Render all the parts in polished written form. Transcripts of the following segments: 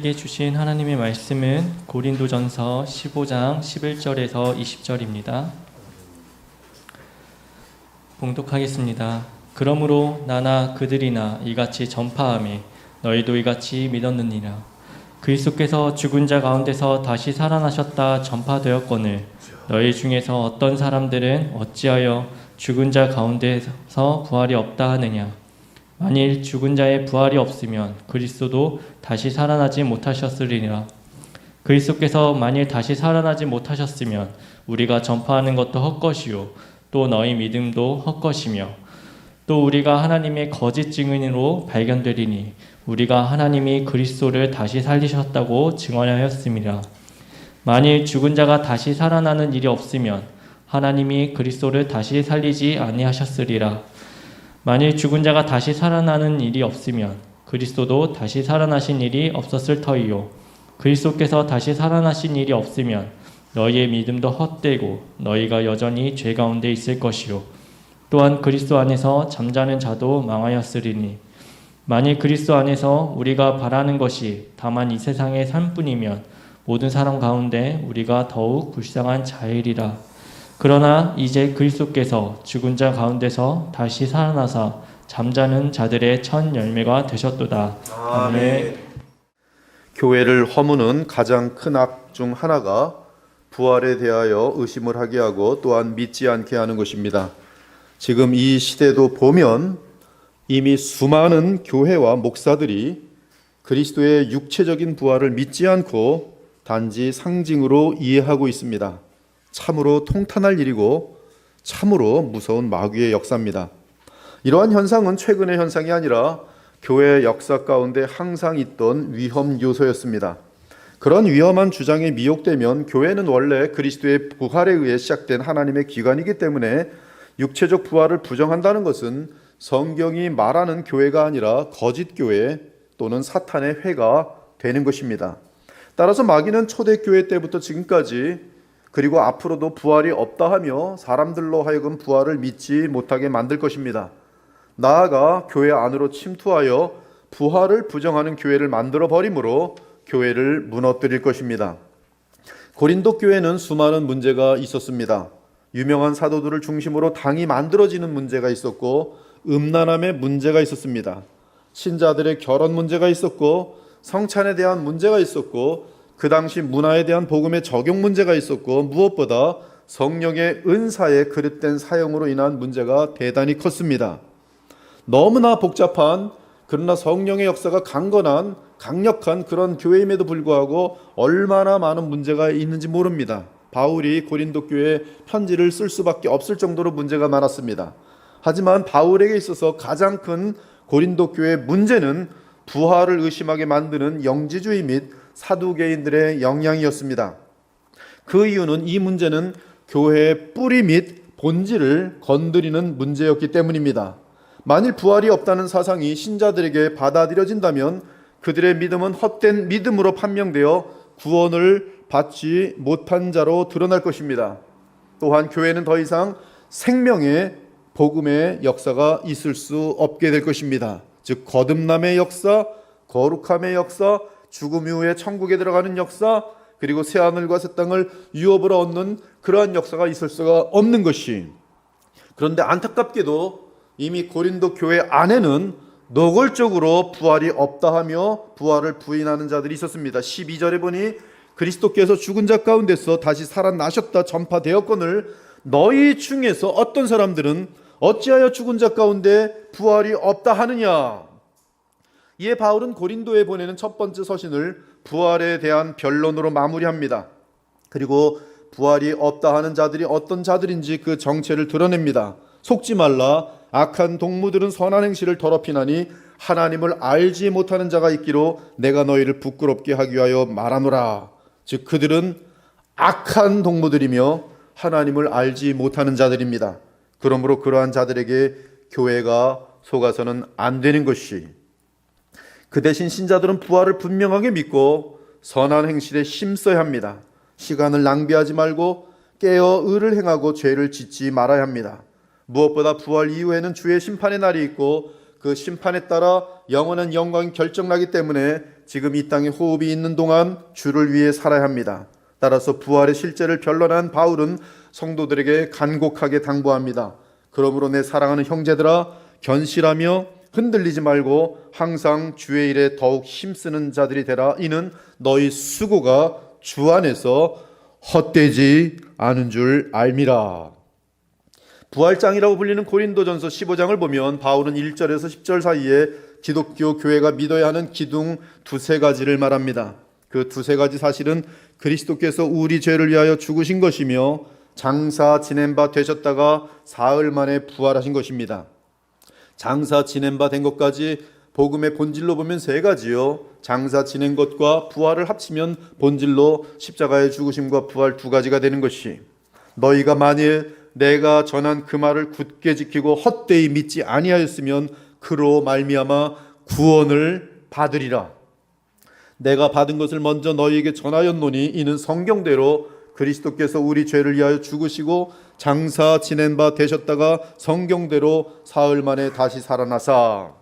우리에게 주신 하나님의 말씀은 고린도전서 15장 11절에서 20절입니다. 봉독하겠습니다. 그러므로 나나 그들이나 이같이 전파하매 너희도 이같이 믿었느니라. 그리스도께서 죽은 자 가운데서 다시 살아나셨다 전파되었거늘 너희 중에서 어떤 사람들은 어찌하여 죽은 자 가운데서 부활이 없다 하느냐. 만일 죽은 자의 부활이 없으면 그리스도도 다시 살아나지 못하셨으리라. 그리스도께서 만일 다시 살아나지 못하셨으면 우리가 전파하는 것도 헛것이요 또 너희 믿음도 헛것이며 또 우리가 하나님의 거짓 증인으로 발견되리니 우리가 하나님이 그리스도를 다시 살리셨다고 증언하였음이라. 만일 죽은 자가 다시 살아나는 일이 없으면 하나님이 그리스도를 다시 살리지 아니하셨으리라. 만일 죽은 자가 다시 살아나는 일이 없으면 그리스도도 다시 살아나신 일이 없었을 터이요 그리스도께서 다시 살아나신 일이 없으면 너희의 믿음도 헛되고 너희가 여전히 죄 가운데 있을 것이요 또한 그리스도 안에서 잠자는 자도 망하였으리니 만일 그리스도 안에서 우리가 바라는 것이 다만 이 세상의 삶뿐이면 모든 사람 가운데 우리가 더욱 불쌍한 자이리라. 그러나 이제 그리스도께서 죽은 자 가운데서 다시 살아나사 잠자는 자들의 첫 열매가 되셨도다. 아멘. 교회를 허무는 가장 큰 악 중 하나가 부활에 대하여 의심을 하게 하고 또한 믿지 않게 하는 것입니다. 지금 이 시대도 보면 이미 수많은 교회와 목사들이 그리스도의 육체적인 부활을 믿지 않고 단지 상징으로 이해하고 있습니다. 참으로 통탄할 일이고 참으로 무서운 마귀의 역사입니다. 이러한 현상은 최근의 현상이 아니라 교회의 역사 가운데 항상 있던 위험 요소였습니다. 그런 위험한 주장에 미혹되면 교회는 원래 그리스도의 부활에 의해 시작된 하나님의 기관이기 때문에 육체적 부활을 부정한다는 것은 성경이 말하는 교회가 아니라 거짓 교회 또는 사탄의 회가 되는 것입니다. 따라서 마귀는 초대교회 때부터 지금까지 그리고 앞으로도 부활이 없다 하며 사람들로 하여금 부활을 믿지 못하게 만들 것입니다. 나아가 교회 안으로 침투하여 부활을 부정하는 교회를 만들어 버림으로 교회를 무너뜨릴 것입니다. 고린도 교회는 수많은 문제가 있었습니다. 유명한 사도들을 중심으로 당이 만들어지는 문제가 있었고 음란함의 문제가 있었습니다. 신자들의 결혼 문제가 있었고 성찬에 대한 문제가 있었고 그 당시 문화에 대한 복음의 적용 문제가 있었고 무엇보다 성령의 은사의 그릇된 사용으로 인한 문제가 대단히 컸습니다. 너무나 복잡한 그러나 성령의 역사가 강건한 강력한 그런 교회임에도 불구하고 얼마나 많은 문제가 있는지 모릅니다. 바울이 고린도 교회에 편지를 쓸 수밖에 없을 정도로 문제가 많았습니다. 하지만 바울에게 있어서 가장 큰 고린도 교회의 문제는 부활을 의심하게 만드는 영지주의 및 사두개인들의 영향이었습니다. 그 이유는 이 문제는 교회의 뿌리 및 본질을 건드리는 문제였기 때문입니다. 만일 부활이 없다는 사상이 신자들에게 받아들여진다면 그들의 믿음은 헛된 믿음으로 판명되어 구원을 받지 못한 자로 드러날 것입니다. 또한 교회는 더 이상 생명의 복음의 역사가 있을 수 없게 될 것입니다. 즉 거듭남의 역사, 거룩함의 역사, 죽음 이후에 천국에 들어가는 역사, 그리고 새하늘과 새 땅을 유업으로 얻는 그러한 역사가 있을 수가 없는 것이. 그런데 안타깝게도 이미 고린도 교회 안에는 노골적으로 부활이 없다 하며 부활을 부인하는 자들이 있었습니다. 12절에 보니 그리스도께서 죽은 자 가운데서 다시 살아나셨다 전파되었거늘 너희 중에서 어떤 사람들은 어찌하여 죽은 자 가운데 부활이 없다 하느냐. 이에 바울은 고린도에 보내는 첫 번째 서신을 부활에 대한 변론으로 마무리합니다. 그리고 부활이 없다 하는 자들이 어떤 자들인지 그 정체를 드러냅니다. 속지 말라. 악한 동무들은 선한 행실을 더럽히나니 하나님을 알지 못하는 자가 있기로 내가 너희를 부끄럽게 하기 위하여 말하노라. 즉 그들은 악한 동무들이며 하나님을 알지 못하는 자들입니다. 그러므로 그러한 자들에게 교회가 속아서는 안 되는 것이, 그 대신 신자들은 부활을 분명하게 믿고 선한 행실에 힘써야 합니다. 시간을 낭비하지 말고 깨어 의를 행하고 죄를 짓지 말아야 합니다. 무엇보다 부활 이후에는 주의 심판의 날이 있고 그 심판에 따라 영원한 영광이 결정나기 때문에 지금 이 땅에 호흡이 있는 동안 주를 위해 살아야 합니다. 따라서 부활의 실제를 변론한 바울은 성도들에게 간곡하게 당부합니다. 그러므로 내 사랑하는 형제들아, 견실하며 흔들리지 말고 항상 주의 일에 더욱 힘쓰는 자들이 되라. 이는 너희 수고가 주 안에서 헛되지 않은 줄 알미라. 부활장이라고 불리는 고린도전서 15장을 보면 바울은 1절에서 10절 사이에 기독교 교회가 믿어야 하는 기둥 두세 가지를 말합니다. 그 두세 가지 사실은 그리스도께서 우리 죄를 위하여 죽으신 것이며 장사 지낸 바 되셨다가 사흘 만에 부활하신 것입니다. 장사 지낸 바 된 것까지 복음의 본질로 보면 세 가지요. 장사 지낸 것과 부활을 합치면 본질로 십자가의 죽으심과 부활 두 가지가 되는 것이, 너희가 만일 내가 전한 그 말을 굳게 지키고 헛되이 믿지 아니하였으면 그로 말미암아 구원을 받으리라. 내가 받은 것을 먼저 너희에게 전하였노니 이는 성경대로 그리스도께서 우리 죄를 위하여 죽으시고 장사 지낸 바 되셨다가 성경대로 사흘 만에 다시 살아나사.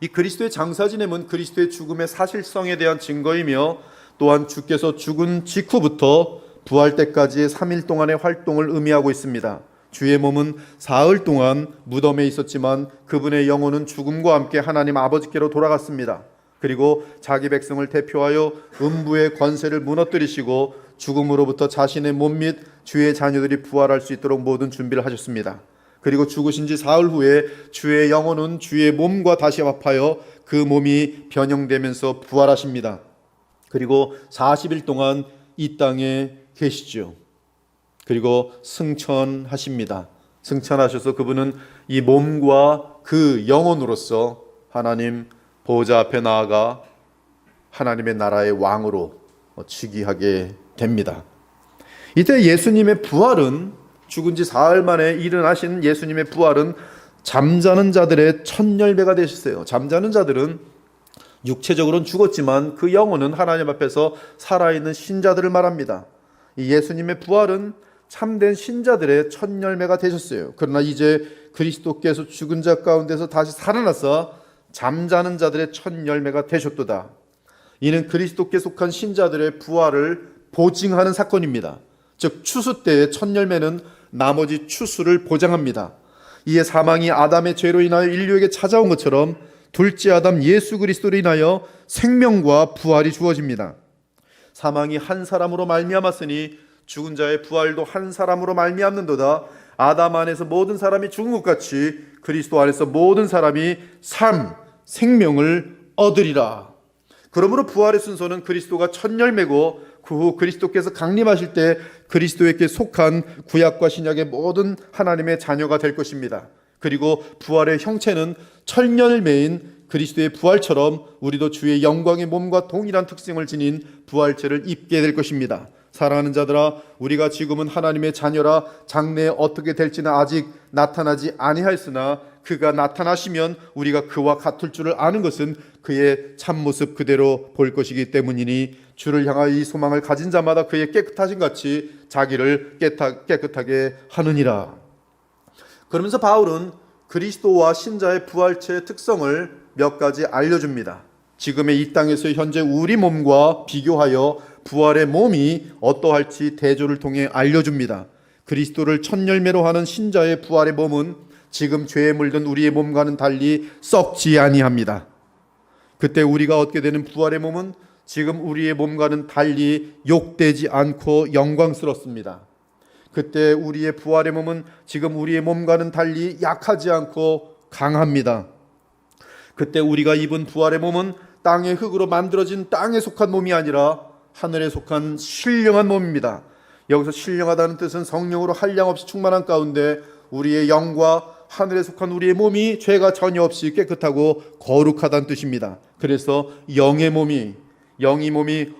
이 그리스도의 장사 지냄은 그리스도의 죽음의 사실성에 대한 증거이며 또한 주께서 죽은 직후부터 부활 때까지의 3일 동안의 활동을 의미하고 있습니다. 주의 몸은 사흘 동안 무덤에 있었지만 그분의 영혼은 죽음과 함께 하나님 아버지께로 돌아갔습니다. 그리고 자기 백성을 대표하여 음부의 권세를 무너뜨리시고 죽음으로부터 자신의 몸 및 주의 자녀들이 부활할 수 있도록 모든 준비를 하셨습니다. 그리고 죽으신 지 사흘 후에 주의 영혼은 주의 몸과 다시 합하여 그 몸이 변형되면서 부활하십니다. 그리고 40일 동안 이 땅에 계시죠. 그리고 승천하십니다. 승천하셔서 그분은 이 몸과 그 영혼으로서 하나님 보좌 앞에 나아가 하나님의 나라의 왕으로 즉위하게 됩니다. 이때 예수님의 부활은, 죽은 지 사흘 만에 일어나신 예수님의 부활은 잠자는 자들의 첫 열매가 되셨어요. 잠자는 자들은 육체적으로는 죽었지만 그 영혼은 하나님 앞에서 살아있는 신자들을 말합니다. 이 예수님의 부활은 참된 신자들의 첫 열매가 되셨어요. 그러나 이제 그리스도께서 죽은 자 가운데서 다시 살아나서 잠자는 자들의 첫 열매가 되셨도다. 이는 그리스도께 속한 신자들의 부활을 보증하는 사건입니다. 즉 추수 때의 첫 열매는 나머지 추수를 보장합니다. 이에 사망이 아담의 죄로 인하여 인류에게 찾아온 것처럼 둘째 아담 예수 그리스도로 인하여 생명과 부활이 주어집니다. 사망이 한 사람으로 말미암았으니 죽은 자의 부활도 한 사람으로 말미암는도다. 아담 안에서 모든 사람이 죽은 것 같이 그리스도 안에서 모든 사람이 생명을 얻으리라. 그러므로 부활의 순서는 그리스도가 첫 열매고 그 후 그리스도께서 강림하실 때 그리스도에게 속한 구약과 신약의 모든 하나님의 자녀가 될 것입니다. 그리고 부활의 형체는 첫 열매인 그리스도의 부활처럼 우리도 주의 영광의 몸과 동일한 특성을 지닌 부활체를 입게 될 것입니다. 사랑하는 자들아, 우리가 지금은 하나님의 자녀라 장래에 어떻게 될지는 아직 나타나지 아니하였으나 그가 나타나시면 우리가 그와 같을 줄을 아는 것은 그의 참모습 그대로 볼 것이기 때문이니 주를 향하여 이 소망을 가진 자마다 그의 깨끗하신 같이 자기를 깨끗하게 하느니라. 그러면서 바울은 그리스도와 신자의 부활체의 특성을 몇 가지 알려줍니다. 지금의 이 땅에서 현재 우리 몸과 비교하여 부활의 몸이 어떠할지 대조를 통해 알려줍니다. 그리스도를 첫 열매로 하는 신자의 부활의 몸은 지금 죄에 물든 우리의 몸과는 달리 썩지 아니합니다. 그때 우리가 얻게 되는 부활의 몸은 지금 우리의 몸과는 달리 욕되지 않고 영광스럽습니다. 그때 우리의 부활의 몸은 지금 우리의 몸과는 달리 약하지 않고 강합니다. 그때 우리가 입은 부활의 몸은 땅의 흙으로 만들어진 땅에 속한 몸이 아니라 하늘에 속한 신령한 몸입니다. 여기서 신령하다는 뜻은 성령으로 한량없이 충만한 가운데 우리의 영과 하늘에 속한 우리의 몸이 죄가 전혀 없이 깨끗하고 거룩하다는 뜻입니다. 그래서 영의 몸이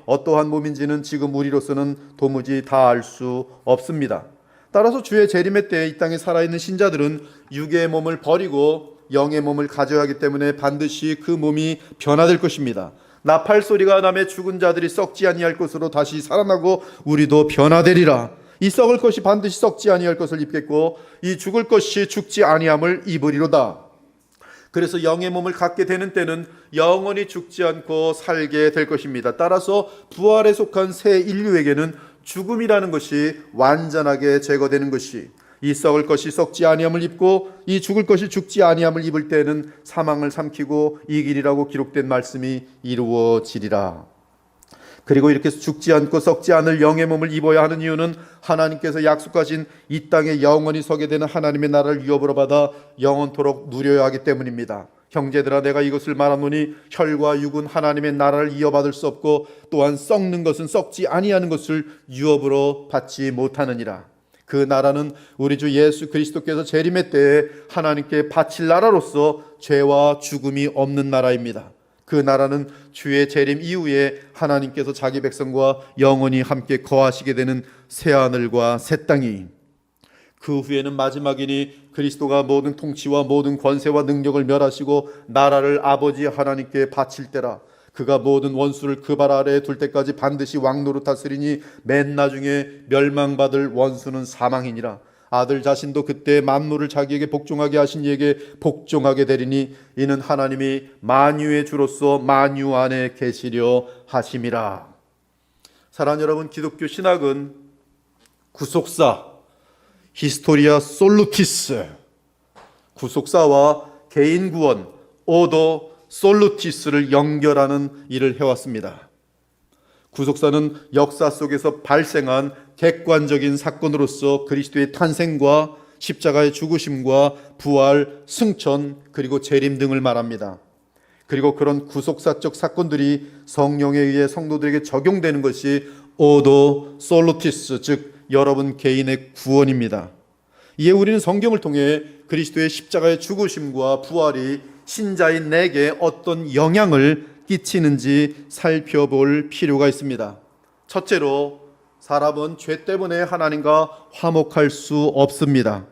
어떠한 몸인지는 지금 우리로서는 도무지 다 알 수 없습니다. 따라서 주의 재림의 때 이 땅에 살아있는 신자들은 육의 몸을 버리고 영의 몸을 가져야 하기 때문에 반드시 그 몸이 변화될 것입니다. 나팔 소리가 나매 죽은 자들이 썩지 아니할 것으로 다시 살아나고 우리도 변화되리라. 이 썩을 것이 반드시 썩지 아니할 것을 입겠고 이 죽을 것이 죽지 아니함을 입으리로다. 그래서 영의 몸을 갖게 되는 때는 영원히 죽지 않고 살게 될 것입니다. 따라서 부활에 속한 새 인류에게는 죽음이라는 것이 완전하게 제거되는 것이, 이 썩을 것이 썩지 아니함을 입고 이 죽을 것이 죽지 아니함을 입을 때에는 사망을 삼키고 이 길이라고 기록된 말씀이 이루어지리라. 그리고 이렇게 죽지 않고 썩지 않을 영의 몸을 입어야 하는 이유는 하나님께서 약속하신 이 땅에 영원히 서게 되는 하나님의 나라를 유업으로 받아 영원토록 누려야 하기 때문입니다. 형제들아, 내가 이것을 말하노니 혈과 육은 하나님의 나라를 이어받을 수 없고 또한 썩는 것은 썩지 아니하는 것을 유업으로 받지 못하느니라. 그 나라는 우리 주 예수 그리스도께서 재림의 때에 하나님께 바칠 나라로서 죄와 죽음이 없는 나라입니다. 그 나라는 주의 재림 이후에 하나님께서 자기 백성과 영원히 함께 거하시게 되는 새하늘과 새 땅이, 그 후에는 마지막이니 그리스도가 모든 통치와 모든 권세와 능력을 멸하시고 나라를 아버지 하나님께 바칠 때라. 그가 모든 원수를 그 발 아래에 둘 때까지 반드시 왕노로 다스리니 맨 나중에 멸망받을 원수는 사망이니라. 아들 자신도 그때 만물을 자기에게 복종하게 하신 이에게 복종하게 되리니 이는 하나님이 만유의 주로서 만유 안에 계시려 하심이라. 사랑하는 여러분, 기독교 신학은 구속사, 히스토리아 솔루티스, 구속사와 개인 구원, 오도 솔루티스를 연결하는 일을 해왔습니다. 구속사는 역사 속에서 발생한 객관적인 사건으로서 그리스도의 탄생과 십자가의 죽으심과 부활, 승천, 그리고 재림 등을 말합니다. 그리고 그런 구속사적 사건들이 성령에 의해 성도들에게 적용되는 것이 오도 솔루티스, 즉 여러분 개인의 구원입니다. 이에 우리는 성경을 통해 그리스도의 십자가의 죽으심과 부활이 신자인 내게 어떤 영향을 끼치는지 살펴볼 필요가 있습니다. 첫째로, 사람은 죄 때문에 하나님과 화목할 수 없습니다.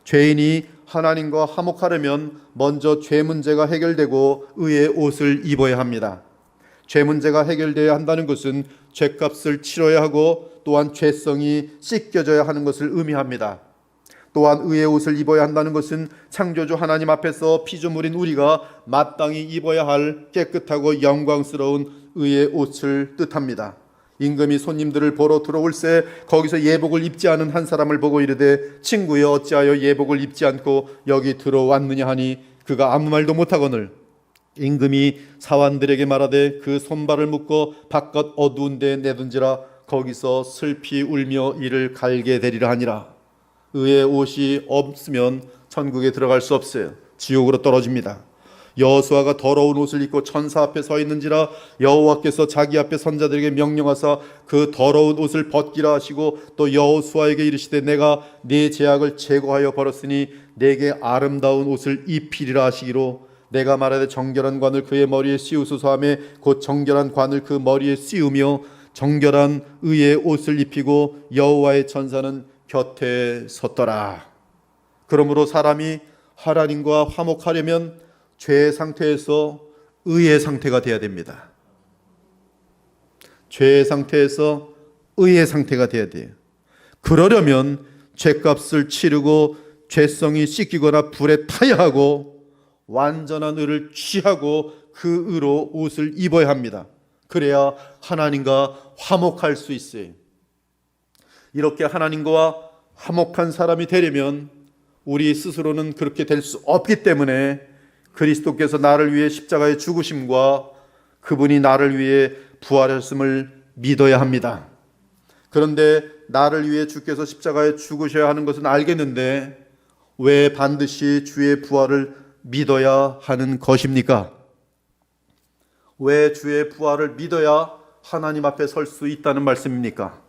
죄인이 하나님과 화목하려면 먼저 죄 문제가 해결되고 의의 옷을 입어야 합니다. 죄 문제가 해결되어야 한다는 것은 죄값을 치러야 하고 또한 죄성이 씻겨져야 하는 것을 의미합니다. 또한 의의 옷을 입어야 한다는 것은 창조주 하나님 앞에서 피조물인 우리가 마땅히 입어야 할 깨끗하고 영광스러운 의의 옷을 뜻합니다. 임금이 손님들을 보러 들어올새 거기서 예복을 입지 않은 한 사람을 보고 이르되 친구여 어찌하여 예복을 입지 않고 여기 들어왔느냐 하니 그가 아무 말도 못하거늘 임금이 사환들에게 말하되 그 손발을 묶어 바깥 어두운 데에 내둔지라 거기서 슬피 울며 이를 갈게 되리라 하니라. 의의 옷이 없으면 천국에 들어갈 수 없어요. 지옥으로 떨어집니다. 여호수아가 더러운 옷을 입고 천사 앞에 서 있는지라 여호와께서 자기 앞에 선자들에게 명령하사 그 더러운 옷을 벗기라 하시고 또 여호수아에게 이르시되 내가 네 죄악을 제거하여 버렸으니 내게 아름다운 옷을 입히리라 하시기로 내가 말하되 정결한 관을 그의 머리에 씌우소서 하매 곧 정결한 관을 그 머리에 씌우며 정결한 의의 옷을 입히고 여호와의 천사는 곁에 섰더라. 그러므로 사람이 하나님과 화목하려면 죄의 상태에서 의의 상태가 되어야 됩니다. 죄의 상태에서 의의 상태가 되어야 돼요. 그러려면 죄값을 치르고 죄성이 씻기거나 불에 타야 하고 완전한 의를 취하고 그 의로 옷을 입어야 합니다. 그래야 하나님과 화목할 수 있어요. 이렇게 하나님과 화목한 사람이 되려면 우리 스스로는 그렇게 될 수 없기 때문에 그리스도께서 나를 위해 십자가에 죽으심과 그분이 나를 위해 부활하심을 믿어야 합니다. 그런데 나를 위해 주께서 십자가에 죽으셔야 하는 것은 알겠는데 왜 반드시 주의 부활을 믿어야 하는 것입니까? 왜 주의 부활을 믿어야 하나님 앞에 설 수 있다는 말씀입니까?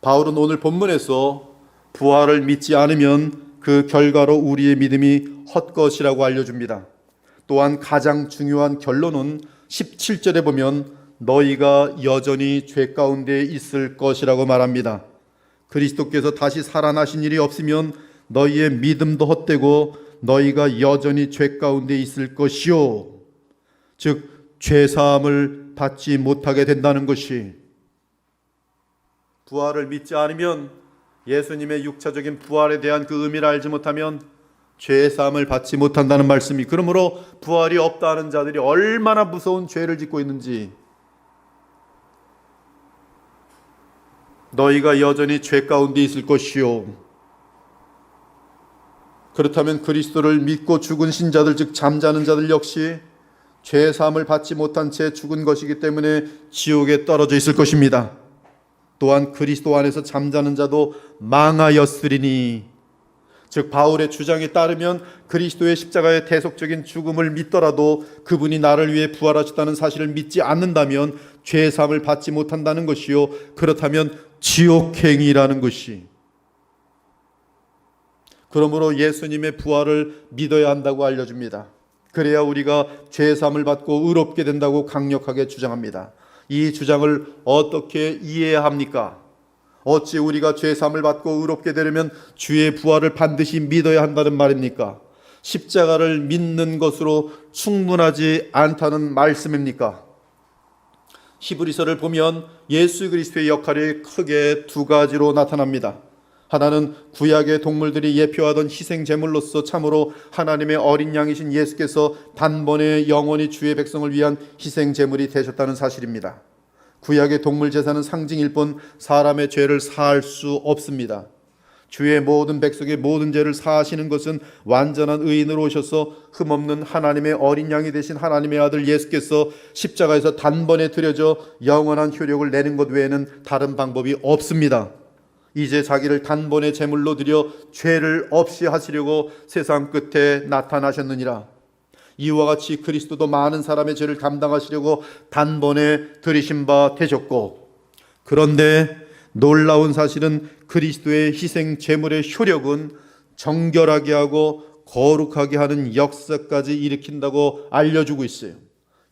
바울은 오늘 본문에서 부활을 믿지 않으면 그 결과로 우리의 믿음이 헛것이라고 알려줍니다. 또한 가장 중요한 결론은 17절에 보면 너희가 여전히 죄 가운데 있을 것이라고 말합니다. 그리스도께서 다시 살아나신 일이 없으면 너희의 믿음도 헛되고 너희가 여전히 죄 가운데 있을 것이요, 즉 죄사함을 받지 못하게 된다는 것이, 부활을 믿지 않으면 예수님의 육체적인 부활에 대한 그 의미를 알지 못하면 죄의 사함을 받지 못한다는 말씀이, 그러므로 부활이 없다는 자들이 얼마나 무서운 죄를 짓고 있는지, 너희가 여전히 죄 가운데 있을 것이요, 그렇다면 그리스도를 믿고 죽은 신자들, 즉 잠자는 자들 역시 죄의 사함을 받지 못한 채 죽은 것이기 때문에 지옥에 떨어져 있을 것입니다. 또한 그리스도 안에서 잠자는 자도 망하였으리니, 즉 바울의 주장에 따르면 그리스도의 십자가의 대속적인 죽음을 믿더라도 그분이 나를 위해 부활하셨다는 사실을 믿지 않는다면 죄의 사함을 받지 못한다는 것이요, 그렇다면 지옥행이라는 것이. 그러므로 예수님의 부활을 믿어야 한다고 알려줍니다. 그래야 우리가 죄의 사함을 받고 의롭게 된다고 강력하게 주장합니다. 이 주장을 어떻게 이해해야 합니까? 어찌 우리가 죄의 사함을 받고 의롭게 되려면 주의 부활을 반드시 믿어야 한다는 말입니까? 십자가를 믿는 것으로 충분하지 않다는 말씀입니까? 히브리서를 보면 예수 그리스도의 역할이 크게 두 가지로 나타납니다. 하나는 구약의 동물들이 예표하던 희생 제물로서 참으로 하나님의 어린 양이신 예수께서 단번에 영원히 주의 백성을 위한 희생 제물이 되셨다는 사실입니다. 구약의 동물 제사는 상징일 뿐 사람의 죄를 사할 수 없습니다. 주의 모든 백성의 모든 죄를 사하시는 것은 완전한 의인으로 오셔서 흠없는 하나님의 어린 양이 되신 하나님의 아들 예수께서 십자가에서 단번에 드려져 영원한 효력을 내는 것 외에는 다른 방법이 없습니다. 이제 자기를 단번에 제물로 드려 죄를 없이 하시려고 세상 끝에 나타나셨느니라. 이와 같이 그리스도도 많은 사람의 죄를 감당하시려고 단번에 들이신 바 되셨고, 그런데 놀라운 사실은 그리스도의 희생 제물의 효력은 정결하게 하고 거룩하게 하는 역사까지 일으킨다고 알려주고 있어요.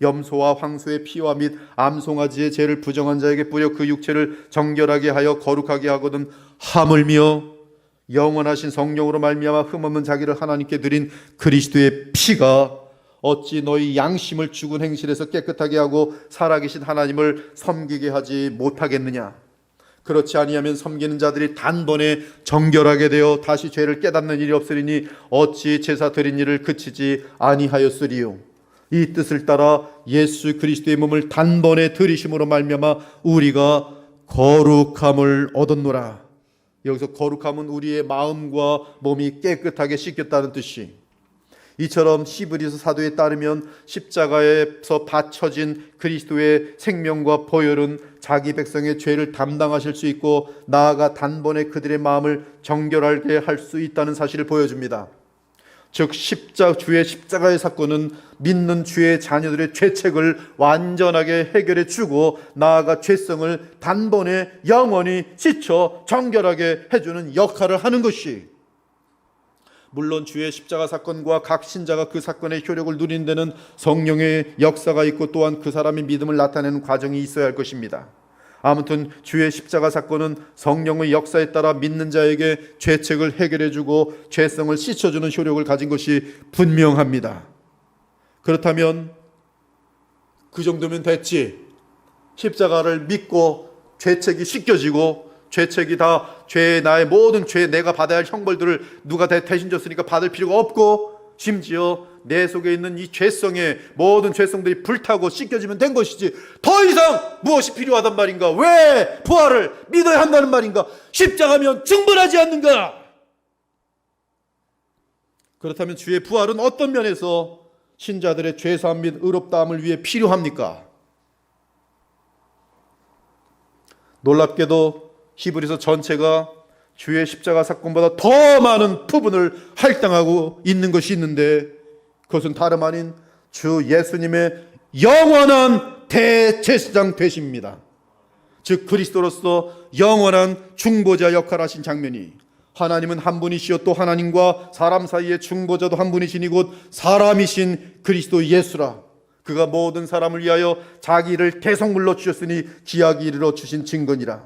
염소와 황소의 피와 및 암송아지의 죄를 부정한 자에게 뿌려 그 육체를 정결하게 하여 거룩하게 하거든 하물며 영원하신 성령으로 말미암아 흠없는 자기를 하나님께 드린 그리스도의 피가 어찌 너희 양심을 죽은 행실에서 깨끗하게 하고 살아계신 하나님을 섬기게 하지 못하겠느냐? 그렇지 아니하면 섬기는 자들이 단번에 정결하게 되어 다시 죄를 깨닫는 일이 없으리니 어찌 제사 드린 일을 그치지 아니하였으리요. 이 뜻을 따라 예수 그리스도의 몸을 단번에 들이심으로 말미암아 우리가 거룩함을 얻었노라. 여기서 거룩함은 우리의 마음과 몸이 깨끗하게 씻겼다는 뜻이, 이처럼 히브리서 사도에 따르면 십자가에서 바쳐진 그리스도의 생명과 보혈은 자기 백성의 죄를 담당하실 수 있고 나아가 단번에 그들의 마음을 정결하게 할 수 있다는 사실을 보여줍니다. 즉 주의 십자가의 사건은 믿는 주의 자녀들의 죄책을 완전하게 해결해 주고 나아가 죄성을 단번에 영원히 씻어 정결하게 해주는 역할을 하는 것이, 물론 주의 십자가 사건과 각 신자가 그 사건의 효력을 누리는 데는 성령의 역사가 있고 또한 그 사람의 믿음을 나타내는 과정이 있어야 할 것입니다. 아무튼 주의 십자가 사건은 성령의 역사에 따라 믿는 자에게 죄책을 해결해주고 죄성을 씻어주는 효력을 가진 것이 분명합니다. 그렇다면 그 정도면 됐지. 십자가를 믿고 죄책이 씻겨지고 죄책이 다 나의 모든 죄 내가 받아야 할 형벌들을 누가 대신 졌으니까 받을 필요가 없고 심지어 내 속에 있는 이 죄성의 모든 죄성들이 불타고 씻겨지면 된 것이지 더 이상 무엇이 필요하단 말인가? 왜 부활을 믿어야 한다는 말인가? 십자가면 충분하지 않는가? 그렇다면 주의 부활은 어떤 면에서 신자들의 죄사함 및 의롭다함을 위해 필요합니까? 놀랍게도 히브리서 전체가 주의 십자가 사건보다 더 많은 부분을 할당하고 있는 것이 있는데 그것은 다름 아닌 주 예수님의 영원한 대제사장 되십니다. 즉 그리스도로서 영원한 중보자 역할을 하신 장면이, 하나님은 한 분이시요 또 하나님과 사람 사이의 중보자도 한 분이시니 곧 사람이신 그리스도 예수라. 그가 모든 사람을 위하여 자기를 대성물로 주셨으니 기약이 이르러 주신 증거니라.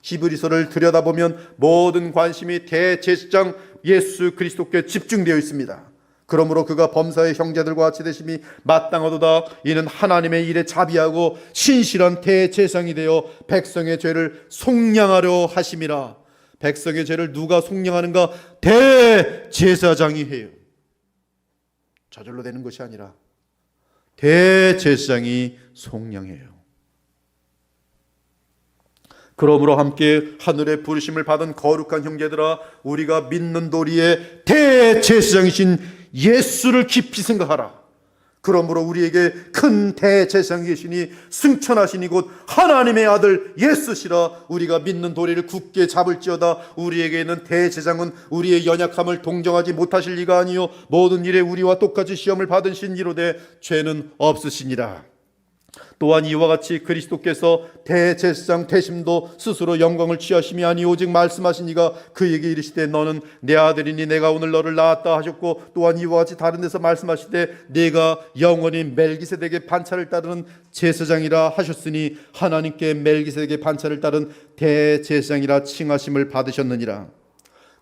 히브리서를 들여다보면 모든 관심이 대제사장 예수 그리스도께 집중되어 있습니다. 그러므로 그가 범사의 형제들과 같이 되심이 마땅하도다. 이는 하나님의 일에 자비하고 신실한 대제사장이 되어 백성의 죄를 속량하려 하심이라. 백성의 죄를 누가 속량하는가? 대제사장이 해요. 저절로 되는 것이 아니라 대제사장이 속량해요. 그러므로 함께 하늘의 부르심을 받은 거룩한 형제들아, 우리가 믿는 도리의 대제사장이신 예수를 깊이 생각하라. 그러므로 우리에게 큰 대제사장이 계시니 승천하시니 곧 하나님의 아들 예수시라. 우리가 믿는 도리를 굳게 잡을지어다. 우리에게 있는 대제사장은 우리의 연약함을 동정하지 못하실 리가 아니요 모든 일에 우리와 똑같이 시험을 받으신 이로되 죄는 없으시니라. 또한 이와 같이 그리스도께서 대제사장 되심도 스스로 영광을 취하심이 아니 오직 말씀하신 이가 그에게 이르시되 너는 내 아들이니 내가 오늘 너를 낳았다 하셨고, 또한 이와 같이 다른 데서 말씀하시되 네가 영원히 멜기세덱의 반차를 따르는 제사장이라 하셨으니 하나님께 멜기세덱의 반차를 따른 대제사장이라 칭하심을 받으셨느니라.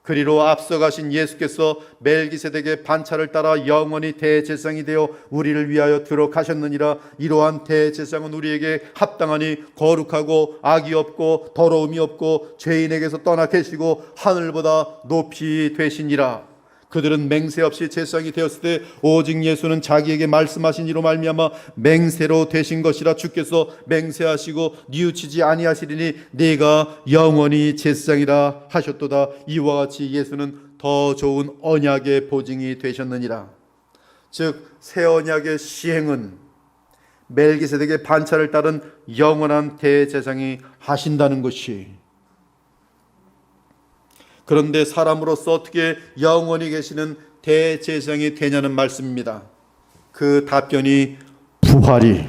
그리로 앞서가신 예수께서 멜기세덱의 반차를 따라 영원히 대제사장이 되어 우리를 위하여 들어가셨느니라. 이러한 대제사장은 우리에게 합당하니 거룩하고 악이 없고 더러움이 없고 죄인에게서 떠나 계시고 하늘보다 높이 되시니라. 그들은 맹세 없이 제사장이 되었을 때 오직 예수는 자기에게 말씀하신 이로 말미암아 맹세로 되신 것이라. 주께서 맹세하시고 뉘우치지 아니하시리니 네가 영원히 제사장이라 하셨도다. 이와 같이 예수는 더 좋은 언약의 보증이 되셨느니라. 즉 새 언약의 시행은 멜기세덱의 반차를 따른 영원한 대제사장이 하신다는 것이, 그런데 사람으로서 어떻게 영원히 계시는 대제사장이 되냐는 말씀입니다. 그 답변이 부활이.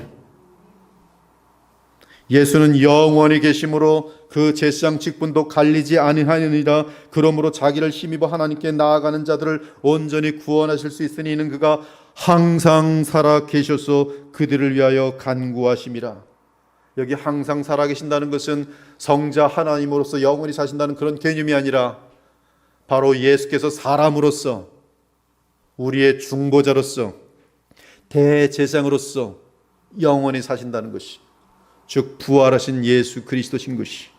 예수는 영원히 계심으로 그 제사장 직분도 갈리지 아니하느니라. 그러므로 자기를 힘입어 하나님께 나아가는 자들을 온전히 구원하실 수 있으니 이는 그가 항상 살아 계셔서 그들을 위하여 간구하심이라. 여기 항상 살아계신다는 것은 성자 하나님으로서 영원히 사신다는 그런 개념이 아니라 바로 예수께서 사람으로서 우리의 중보자로서 대제사장으로서 영원히 사신다는 것이, 즉 부활하신 예수 그리스도신 것이,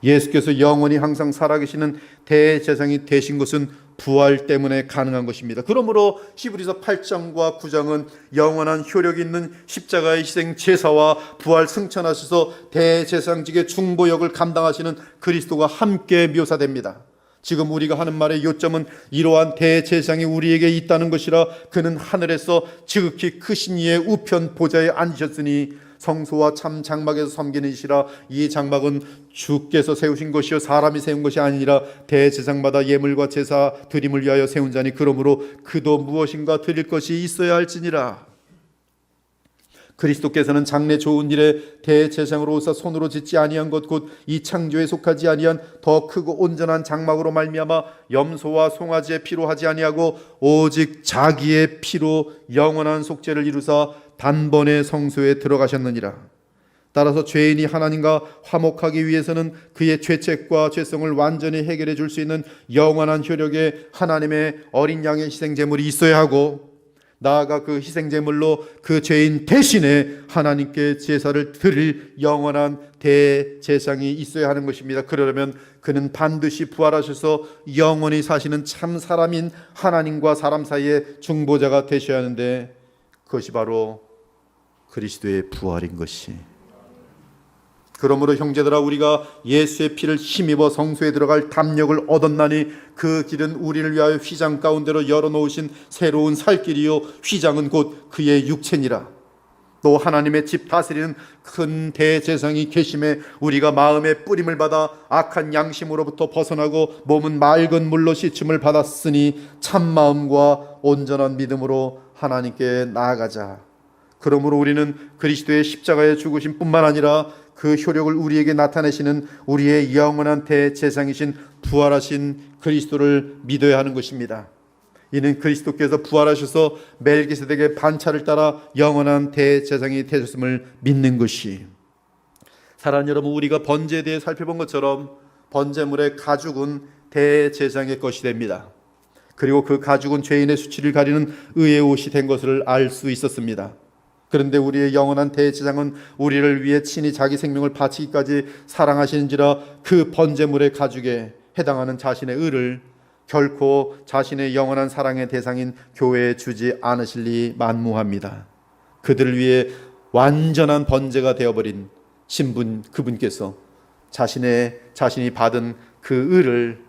예수께서 영원히 항상 살아계시는 대제사장이 되신 것은 부활 때문에 가능한 것입니다. 그러므로 히브리서 8장과 9장은 영원한 효력이 있는 십자가의 희생 제사와 부활 승천하셔서 대제사장직의 중보역을 감당하시는 그리스도가 함께 묘사됩니다. 지금 우리가 하는 말의 요점은 이러한 대제사장이 우리에게 있다는 것이라. 그는 하늘에서 지극히 크신 이의 우편 보좌에 앉으셨으니 성소와 참 장막에서 섬기는 이시라. 이 장막은 주께서 세우신 것이요 사람이 세운 것이 아니라 대제사장마다 예물과 제사 드림을 위하여 세운 자니 그러므로 그도 무엇인가 드릴 것이 있어야 할지니라. 그리스도께서는 장래 좋은 일에 대제사장으로 오사 손으로 짓지 아니한 것 곧 이 창조에 속하지 아니한 더 크고 온전한 장막으로 말미암아 염소와 송아지의 피로 하지 아니하고 오직 자기의 피로 영원한 속죄를 이루사 단번에 성소에 들어가셨느니라. 따라서 죄인이 하나님과 화목하기 위해서는 그의 죄책과 죄성을 완전히 해결해 줄 수 있는 영원한 효력의 하나님의 어린 양의 희생제물이 있어야 하고, 나아가 그 희생제물로 그 죄인 대신에 하나님께 제사를 드릴 영원한 대제사장이 있어야 하는 것입니다. 그러려면 그는 반드시 부활하셔서 영원히 사시는 참 사람인 하나님과 사람 사이의 중보자가 되셔야 하는데, 그것이 바로 그리스도의 부활인 것이. 그러므로 형제들아, 우리가 예수의 피를 힘입어 성소에 들어갈 담력을 얻었나니 그 길은 우리를 위하여 휘장 가운데로 열어놓으신 새로운 살 길이요 휘장은 곧 그의 육체니라. 또 하나님의 집 다스리는 큰 대제사장이 계심에 우리가 마음의 뿌림을 받아 악한 양심으로부터 벗어나고 몸은 맑은 물로 씻음을 받았으니 참마음과 온전한 믿음으로 하나님께 나아가자. 그러므로 우리는 그리스도의 십자가의 죽으심 뿐만 아니라 그 효력을 우리에게 나타내시는 우리의 영원한 대제사장이신 부활하신 그리스도를 믿어야 하는 것입니다. 이는 그리스도께서 부활하셔서 멜기세덱의 반차를 따라 영원한 대제사장이 되셨음을 믿는 것이. 사랑하는 여러분, 우리가 번제에 대해 살펴본 것처럼 번제물의 가죽은 대제사장의 것이 됩니다. 그리고 그 가죽은 죄인의 수치를 가리는 의의 옷이 된 것을 알 수 있었습니다. 그런데 우리의 영원한 대제사장은 우리를 위해 친히 자기 생명을 바치기까지 사랑하시는지라 그 번제물의 가죽에 해당하는 자신의 의를 결코 자신의 영원한 사랑의 대상인 교회에 주지 않으실리 만무합니다. 그들을 위해 완전한 번제가 되어버린 신분 그분께서 자신이 받은 그 의를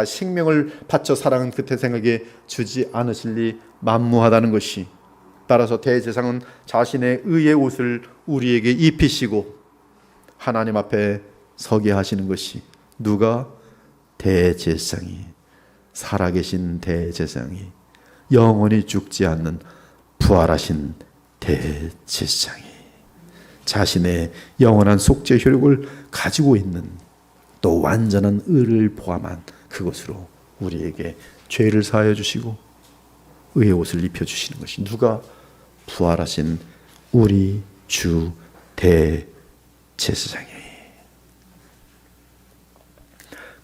생명을 바쳐 사랑한 그 대상에게 주지 않으실리 만무하다는 것이, 따라서 대제사장은 자신의 의의 옷을 우리에게 입히시고 하나님 앞에 서게 하시는 것이, 누가? 대제사장이, 살아계신 대제사장이, 영원히 죽지 않는 부활하신 대제사장이 자신의 영원한 속죄 효력을 가지고 있는 또 완전한 의를 포함한 그것으로 우리에게 죄를 사하여 주시고 의의 옷을 입혀주시는 것이, 누가? 부활하신 우리 주 대제사장이.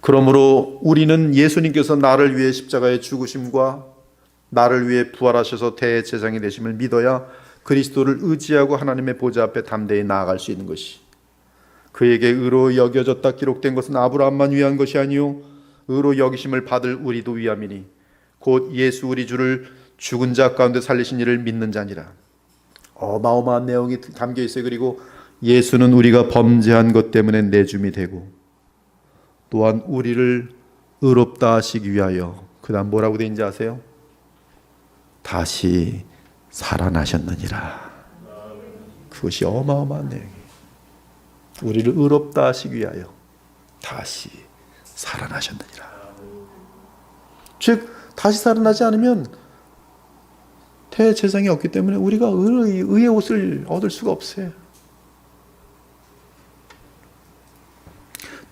그러므로 우리는 예수님께서 나를 위해 십자가에 죽으심과 나를 위해 부활하셔서 대제사장이 되심을 믿어야 그리스도를 의지하고 하나님의 보좌 앞에 담대히 나아갈 수 있는 것이, 그에게 의로 여겨졌다 기록된 것은 아브라함만 위한 것이 아니요 의로 여기심을 받을 우리도 위함이니 곧 예수 우리 주를 죽은 자 가운데 살리신 이를 믿는 자니라. 어마어마한 내용이 담겨 있어요. 그리고 예수는 우리가 범죄한 것 때문에 내줌이 되고 또한 우리를 의롭다 하시기 위하여, 그 다음 뭐라고 되는지 아세요? 다시 살아나셨느니라. 그것이 어마어마한 내용이에요. 우리를 의롭다 하시기 위하여 다시 살아나셨느니라. 즉 다시 살아나지 않으면 대제사장이 없기 때문에 우리가 의의 옷을 얻을 수가 없어요.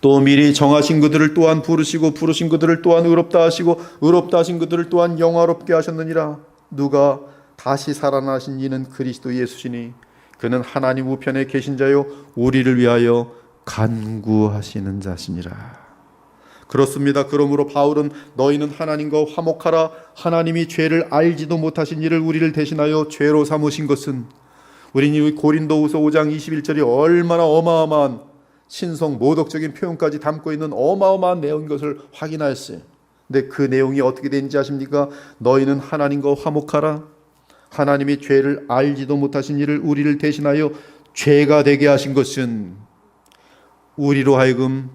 또 미리 정하신 그들을 또한 부르시고 부르신 그들을 또한 의롭다 하시고 의롭다 하신 그들을 또한 영화롭게 하셨느니라. 누가? 다시 살아나신 이는 그리스도 예수시니 그는 하나님 우편에 계신 자요 우리를 위하여 간구하시는 자시니라. 그렇습니다. 그러므로 바울은 너희는 하나님과 화목하라. 하나님이 죄를 알지도 못하신 이를 우리를 대신하여 죄로 삼으신 것은, 우리는 고린도후서 5장 21절이 얼마나 어마어마한 신성 모독적인 표현까지 담고 있는 어마어마한 내용인 것을 확인하였어요. 근데 그 내용이 어떻게 되는지 아십니까? 너희는 하나님과 화목하라. 하나님이 죄를 알지도 못하신 이를 우리를 대신하여 죄가 되게 하신 것은 우리로 하여금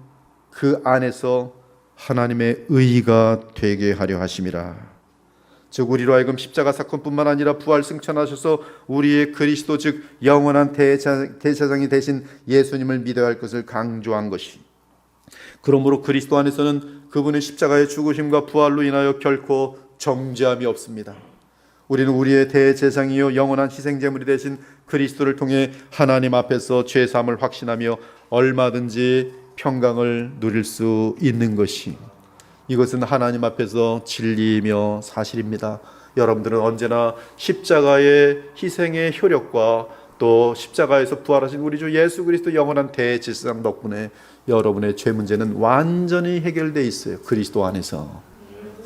그 안에서 하나님의 의가 되게 하려 하심이라. 즉 우리로 하여금 십자가 사건뿐만 아니라 부활 승천하셔서 우리의 그리스도 즉 영원한 대제사장이 되신 예수님을 믿어야 할 것을 강조한 것이, 그러므로 그리스도 안에서는 그분의 십자가의 죽으심과 부활로 인하여 결코 정죄함이 없습니다. 우리는 우리의 대제사장이요 영원한 희생제물이 되신 그리스도를 통해 하나님 앞에서 죄사함을 확신하며 얼마든지 평강을 누릴 수 있는 것이, 이것은 하나님 앞에서 진리이며 사실입니다. 여러분들은 언제나 십자가의 희생의 효력과 또 십자가에서 부활하신 우리 주 예수 그리스도 영원한 대제사장 덕분에 여러분의 죄 문제는 완전히 해결되어 있어요. 그리스도 안에서.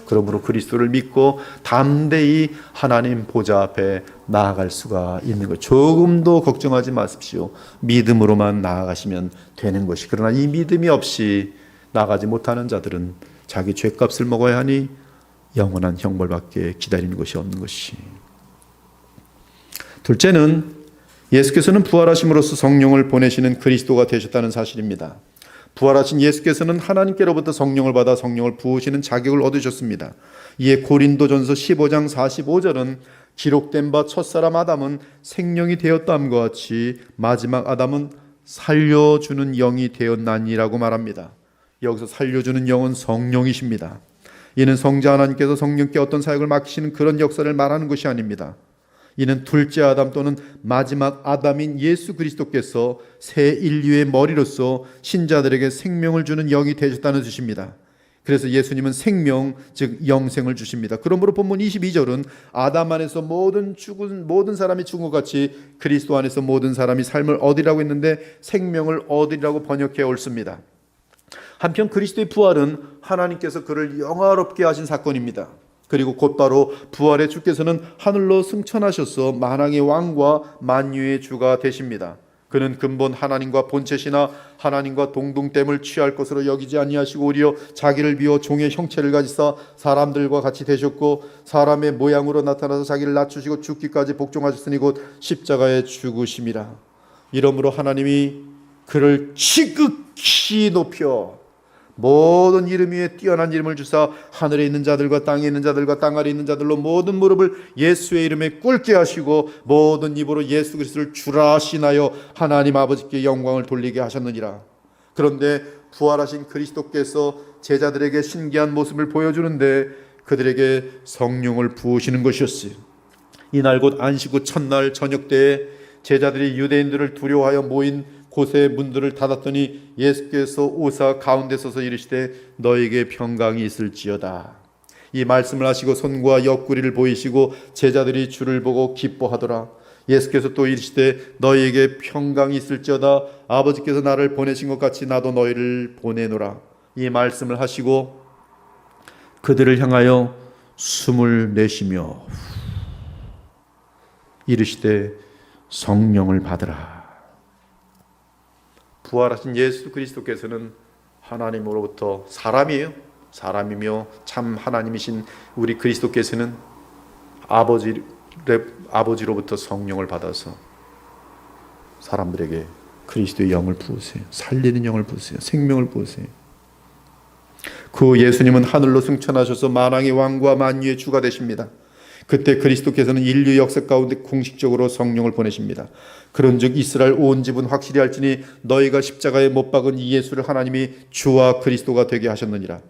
그러므로 그리스도를 믿고 담대히 하나님 보좌 앞에 나아갈 수가 있는 것. 조금도 걱정하지 마십시오. 믿음으로만 나아가시면 되는 것이. 그러나 이 믿음이 없이 나가지 못하는 자들은 자기 죄값을 먹어야 하니 영원한 형벌밖에 기다리는 것이 없는 것이. 둘째는 예수께서는 부활하심으로써 성령을 보내시는 그리스도가 되셨다는 사실입니다. 부활하신 예수께서는 하나님께로부터 성령을 받아 성령을 부으시는 자격을 얻으셨습니다. 이에 고린도전서 15장 45절은 기록된 바 첫사람 아담은 생명이 되었다함과 같이 마지막 아담은 살려주는 영이 되었나니라고 말합니다. 여기서 살려주는 영은 성령이십니다. 이는 성자 하나님께서 성령께 어떤 사역을 맡기시는 그런 역사를 말하는 것이 아닙니다. 이는 둘째 아담 또는 마지막 아담인 예수 그리스도께서 새 인류의 머리로서 신자들에게 생명을 주는 영이 되셨다는 뜻입니다. 그래서 예수님은 생명, 즉 영생을 주십니다. 그러므로 본문 22절은 아담 안에서 모든 사람이 죽은 것 같이 그리스도 안에서 모든 사람이 삶을 얻으리라고 했는데 생명을 얻으리라고 번역해 옳습니다. 한편 그리스도의 부활은 하나님께서 그를 영화롭게 하신 사건입니다. 그리고 곧바로 부활의 주께서는 하늘로 승천하셔서 만왕의 왕과 만유의 주가 되십니다. 그는 근본 하나님과 본체시나 하나님과 동등됨을 취할 것으로 여기지 아니하시고 오히려 자기를 비워 종의 형체를 가지사 사람들과 같이 되셨고 사람의 모양으로 나타나서 자기를 낮추시고 죽기까지 복종하셨으니 곧 십자가에 죽으심이라. 이러므로 하나님이 그를 지극히 높여 모든 이름 위에 뛰어난 이름을 주사 하늘에 있는 자들과 땅에 있는 자들과 땅 아래 있는 자들로 모든 무릎을 예수의 이름에 꿇게 하시고 모든 입으로 예수 그리스도를 주라 신하여 하나님 아버지께 영광을 돌리게 하셨느니라. 그런데 부활하신 그리스도께서 제자들에게 신기한 모습을 보여주는데 그들에게 성령을 부으시는 것이었어요. 이날 곧 안식 후 첫날 저녁 때에 제자들이 유대인들을 두려워하여 모인 곳의 문들을 닫았더니 예수께서 오사 가운데 서서 이르시되 너에게 평강이 있을지어다. 이 말씀을 하시고 손과 옆구리를 보이시고 제자들이 주를 보고 기뻐하더라. 예수께서 또 이르시되 너희에게 평강이 있을지어다. 아버지께서 나를 보내신 것 같이 나도 너희를 보내노라. 이 말씀을 하시고 그들을 향하여 숨을 내쉬며 이르시되 성령을 받으라. 부활하신 예수 그리스도께서는 하나님으로부터 사람이에요. 사람이며 참 하나님이신 우리 그리스도께서는 아버지로부터 성령을 받아서 사람들에게 그리스도의 영을 부으세요. 살리는 영을 부으세요. 생명을 부으세요. 그 예수님은 하늘로 승천하셔서 만왕의 왕과 만유의 주가 되십니다. 그때 그리스도께서는 인류 역사 가운데 공식적으로 성령을 보내십니다. 그런즉 이스라엘 온 집은 확실히 알지니 너희가 십자가에 못 박은 이 예수를 하나님이 주와 그리스도가 되게 하셨느니라.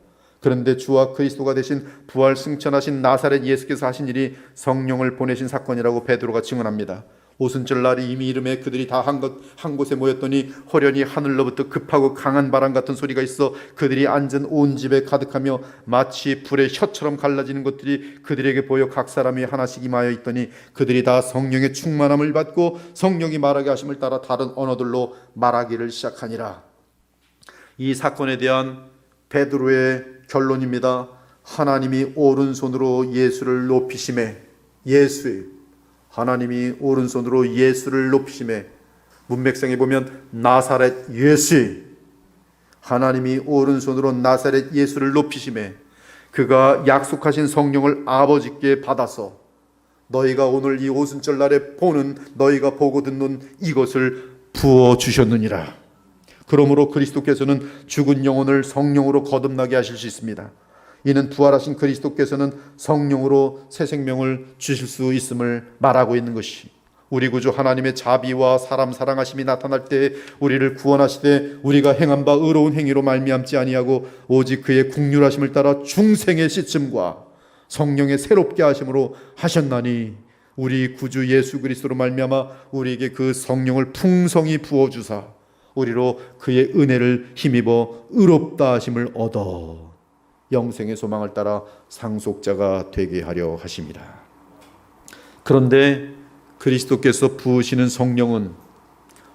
그런데 주와 그리스도가 되신 부활 승천하신 나사렛 예수께서 하신 일이 성령을 보내신 사건이라고 베드로가 증언합니다. 오순절 날이 이미 이름에 그들이 다 한 곳에 모였더니 호련히 하늘로부터 급하고 강한 바람 같은 소리가 있어 그들이 앉은 온 집에 가득하며 마치 불의 혀처럼 갈라지는 것들이 그들에게 보여 각 사람이 하나씩 임하여 있더니 그들이 다 성령의 충만함을 받고 성령이 말하게 하심을 따라 다른 언어들로 말하기를 시작하니라. 이 사건에 대한 베드로의 결론입니다. 하나님이 오른손으로 예수를 높이심에 하나님이 오른손으로 예수를 높이심에 문맥상에 보면 나사렛 예수 하나님이 오른손으로 나사렛 예수를 높이심에 그가 약속하신 성령을 아버지께 받아서 너희가 오늘 이 오순절 날에 보는 너희가 보고 듣는 이것을 부어주셨느니라. 그러므로 그리스도께서는 죽은 영혼을 성령으로 거듭나게 하실 수 있습니다. 이는 부활하신 그리스도께서는 성령으로 새 생명을 주실 수 있음을 말하고 있는 것이 우리 구주 하나님의 자비와 사람 사랑하심이 나타날 때 우리를 구원하시되 우리가 행한 바 의로운 행위로 말미암지 아니하고 오직 그의 긍휼하심을 따라 중생의 씻음과 성령의 새롭게 하심으로 하셨나니 우리 구주 예수 그리스도로 말미암아 우리에게 그 성령을 풍성히 부어주사 우리로 그의 은혜를 힘입어 의롭다 하심을 얻어 영생의 소망을 따라 상속자가 되게 하려 하심이라. 그런데 그리스도께서 부으시는 성령은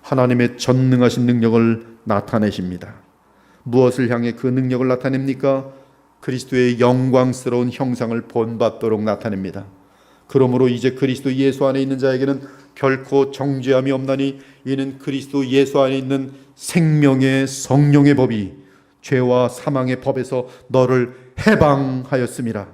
하나님의 전능하신 능력을 나타내십니다. 무엇을 향해 그 능력을 나타냅니까? 그리스도의 영광스러운 형상을 본받도록 나타냅니다. 그러므로 이제 그리스도 예수 안에 있는 자에게는 결코 정죄함이 없나니 이는 그리스도 예수 안에 있는 생명의 성령의 법이 죄와 사망의 법에서 너를 해방하였음이라.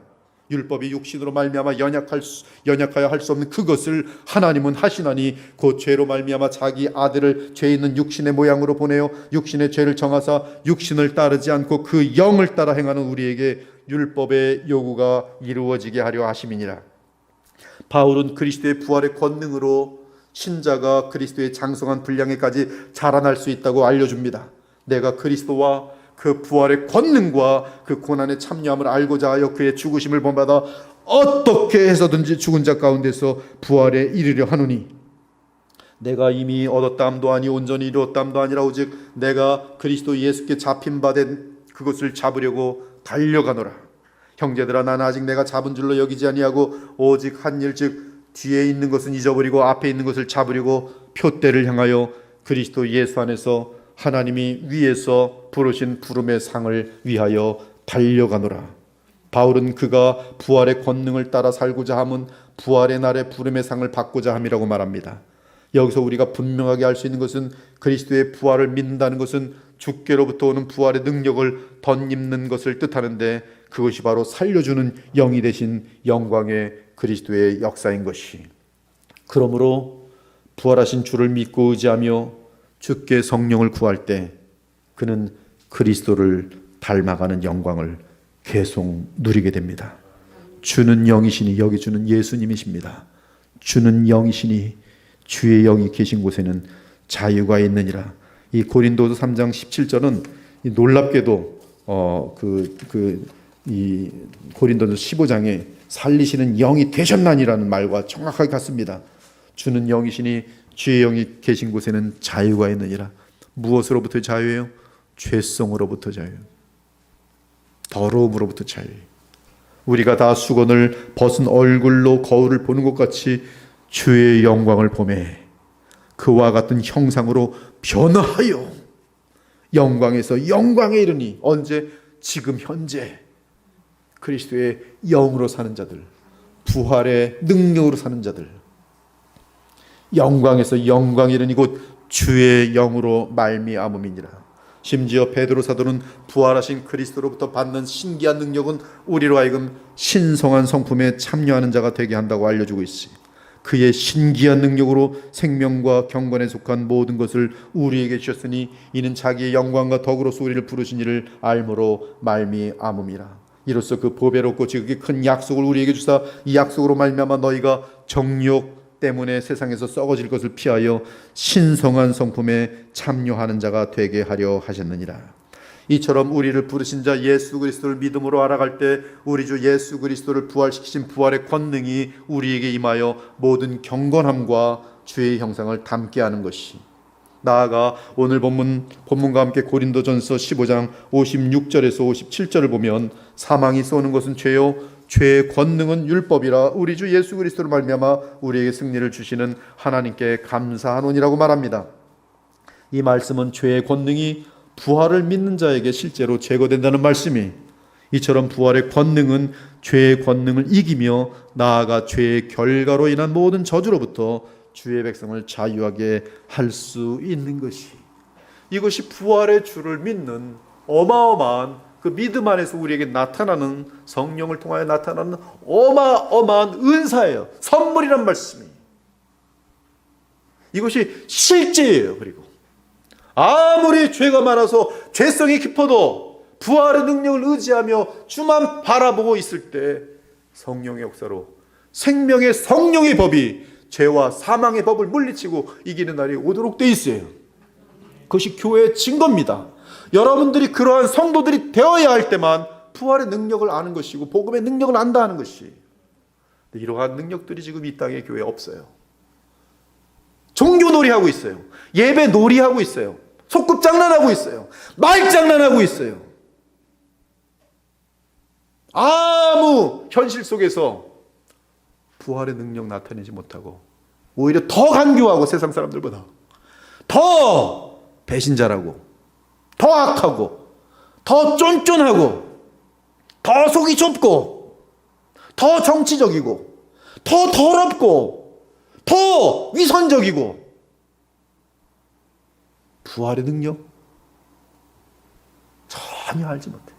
율법이 육신으로 말미암아 연약하여 할 수 없는 그것을 하나님은 하시나니 곧 죄로 말미암아 자기 아들을 죄 있는 육신의 모양으로 보내어 육신의 죄를 정하사 육신을 따르지 않고 그 영을 따라 행하는 우리에게 율법의 요구가 이루어지게 하려 하심이니라. 바울은 그리스도의 부활의 권능으로 신자가 그리스도의 장성한 분량에까지 자라날 수 있다고 알려줍니다. 내가 그리스도와 그 부활의 권능과 그 고난에 참여함을 알고자 하여 그의 죽으심을 본받아 어떻게 해서든지 죽은 자 가운데서 부활에 이르려 하노니 내가 이미 얻었다함도 아니 온전히 이루었다함도 아니라 오직 내가 그리스도 예수께 잡힌 바 된 그것을 잡으려고 달려가노라. 형제들아 나는 아직 내가 잡은 줄로 여기지 아니하고 오직 한 일 즉 뒤에 있는 것은 잊어버리고 앞에 있는 것을 잡으려고 표대를 향하여 그리스도 예수 안에서 하나님이 위에서 부르신 부름의 상을 위하여 달려가노라. 바울은 그가 부활의 권능을 따라 살고자 함은 부활의 날에 부름의 상을 받고자 함이라고 말합니다. 여기서 우리가 분명하게 알 수 있는 것은 그리스도의 부활을 믿는다는 것은 주께로부터 오는 부활의 능력을 덧입는 것을 뜻하는데, 그것이 바로 살려주는 영이 되신 영광의 그리스도의 역사인 것이. 그러므로 부활하신 주를 믿고 의지하며 주께 성령을 구할 때 그는 그리스도를 닮아가는 영광을 계속 누리게 됩니다. 주는 영이시니, 여기 주는 예수님이십니다. 주는 영이시니 주의 영이 계신 곳에는 자유가 있느니라. 이 고린도서 3장 17절은 놀랍게도 이 고린도서 15장에 살리시는 영이 되셨나니라는 말과 정확하게 같습니다. 주는 영이시니 주의 영이 계신 곳에는 자유가 있느니라. 무엇으로부터 자유예요? 죄성으로부터 자유, 더러움으로부터 자유. 우리가 다 수건을 벗은 얼굴로 거울을 보는 것 같이 주의 영광을 보매 그와 같은 형상으로 변화하여 영광에서 영광에 이르니, 언제? 지금 현재 그리스도의 영으로 사는 자들, 부활의 능력으로 사는 자들, 영광에서 영광에 이르니 곧 주의 영으로 말미암음이니라. 심지어 베드로 사도는 부활하신 그리스도로부터 받는 신기한 능력은 우리로 하여금 신성한 성품에 참여하는 자가 되게 한다고 알려주고 있으니, 그의 신기한 능력으로 생명과 경건에 속한 모든 것을 우리에게 주셨으니 이는 자기의 영광과 덕으로서 우리를 부르신 이를 알므로 말미암음이라. 이로써 그 보배롭고 지극히 큰 약속을 우리에게 주사 이 약속으로 말미암아 너희가 정욕 때문에 세상에서 썩어질 것을 피하여 신성한 성품에 참여하는 자가 되게 하려 하셨느니라. 이처럼 우리를 부르신 자 예수 그리스도를 믿음으로 알아갈 때 우리 주 예수 그리스도를 부활시키신 부활의 권능이 우리에게 임하여 모든 경건함과 주의 형상을 담게 하는 것이, 나아가 오늘 본문과 함께 고린도전서 15장 56절에서 57절을 보면 사망이 쏘는 것은 죄요 죄의 권능은 율법이라 우리 주 예수 그리스도를 말미암아 우리에게 승리를 주시는 하나님께 감사하노니라고 말합니다. 이 말씀은 죄의 권능이 부활을 믿는 자에게 실제로 제거된다는 말씀이, 이처럼 부활의 권능은 죄의 권능을 이기며 나아가 죄의 결과로 인한 모든 저주로부터 주의 백성을 자유하게 할 수 있는 것이, 이것이 부활의 주를 믿는 어마어마한 그 믿음 안에서 우리에게 나타나는, 성령을 통하여 나타나는 어마어마한 은사예요. 선물이란 말씀이. 이것이 실제예요. 그리고 아무리 죄가 많아서 죄성이 깊어도 부활의 능력을 의지하며 주만 바라보고 있을 때 성령의 역사로 생명의 성령의 법이 죄와 사망의 법을 물리치고 이기는 날이 오도록 돼 있어요. 그것이 교회의 증거입니다. 여러분들이 그러한 성도들이 되어야 할 때만 부활의 능력을 아는 것이고 복음의 능력을 안다 하는 것이, 이러한 능력들이 지금 이 땅에 교회에 없어요. 종교 놀이하고 있어요. 예배 놀이하고 있어요. 소꿉장난하고 있어요. 말장난하고 있어요. 아무 현실 속에서 부활의 능력 나타내지 못하고 오히려 더 간교하고, 세상 사람들보다 더 배신자라고, 더 악하고, 더 쫀쫀하고, 더 속이 좁고, 더 정치적이고, 더 더럽고, 더 위선적이고, 부활의 능력 전혀 알지 못해.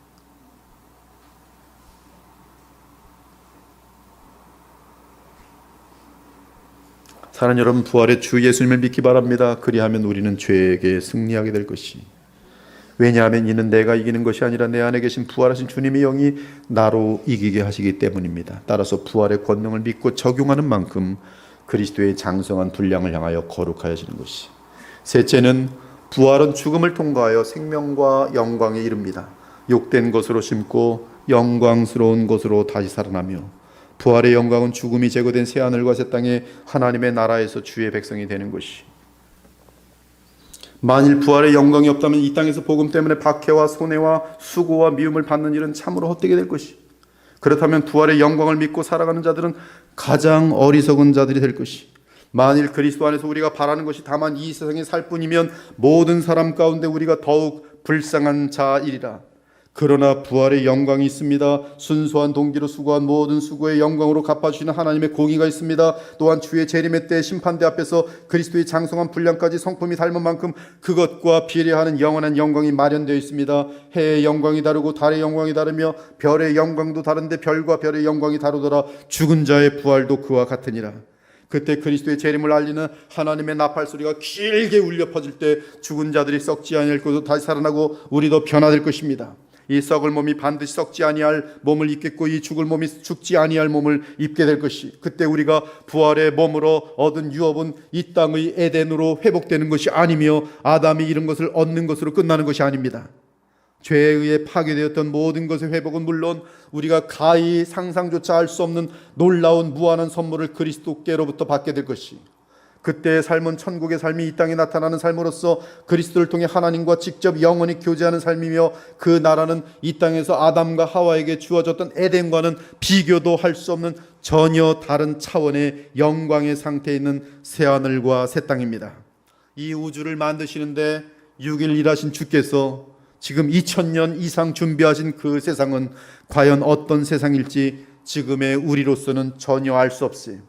사랑하는 여러분, 부활의 주 예수님을 믿기 바랍니다. 그리하면 우리는 죄에게 승리하게 될 것이, 왜냐하면 이는 내가 이기는 것이 아니라 내 안에 계신 부활하신 주님의 영이 나로 이기게 하시기 때문입니다. 따라서 부활의 권능을 믿고 적용하는 만큼 그리스도의 장성한 분량을 향하여 거룩하여지는 것이. 셋째는 부활은 죽음을 통과하여 생명과 영광에 이릅니다. 욕된 것으로 심고 영광스러운 것으로 다시 살아나며, 부활의 영광은 죽음이 제거된 새하늘과 새 땅에 하나님의 나라에서 주의 백성이 되는 것이. 만일 부활의 영광이 없다면 이 땅에서 복음 때문에 박해와 손해와 수고와 미움을 받는 일은 참으로 헛되게 될 것이. 그렇다면 부활의 영광을 믿고 살아가는 자들은 가장 어리석은 자들이 될 것이. 만일 그리스도 안에서 우리가 바라는 것이 다만 이 세상에 살 뿐이면 모든 사람 가운데 우리가 더욱 불쌍한 자이리라. 그러나 부활의 영광이 있습니다. 순수한 동기로 수고한 모든 수고의 영광으로 갚아주시는 하나님의 공의가 있습니다. 또한 주의 재림의 때 심판대 앞에서 그리스도의 장성한 분량까지 성품이 닮은 만큼 그것과 비례하는 영원한 영광이 마련되어 있습니다. 해의 영광이 다르고 달의 영광이 다르며 별의 영광도 다른데 별과 별의 영광이 다르더라. 죽은 자의 부활도 그와 같으니라. 그때 그리스도의 재림을 알리는 하나님의 나팔 소리가 길게 울려 퍼질 때 죽은 자들이 썩지 아니할 것도 다시 살아나고 우리도 변화될 것입니다. 이 썩을 몸이 반드시 썩지 아니할 몸을 입겠고 이 죽을 몸이 죽지 아니할 몸을 입게 될 것이, 그때 우리가 부활의 몸으로 얻은 유업은 이 땅의 에덴으로 회복되는 것이 아니며 아담이 잃은 것을 얻는 것으로 끝나는 것이 아닙니다. 죄에 의해 파괴되었던 모든 것의 회복은 물론 우리가 가히 상상조차 할 수 없는 놀라운 무한한 선물을 그리스도께로부터 받게 될 것이, 그때의 삶은 천국의 삶이 이 땅에 나타나는 삶으로서 그리스도를 통해 하나님과 직접 영원히 교제하는 삶이며, 그 나라는 이 땅에서 아담과 하와에게 주어졌던 에덴과는 비교도 할 수 없는 전혀 다른 차원의 영광의 상태에 있는 새하늘과 새 땅입니다. 이 우주를 만드시는데 6일 일하신 주께서 지금 2000년 이상 준비하신 그 세상은 과연 어떤 세상일지 지금의 우리로서는 전혀 알 수 없이,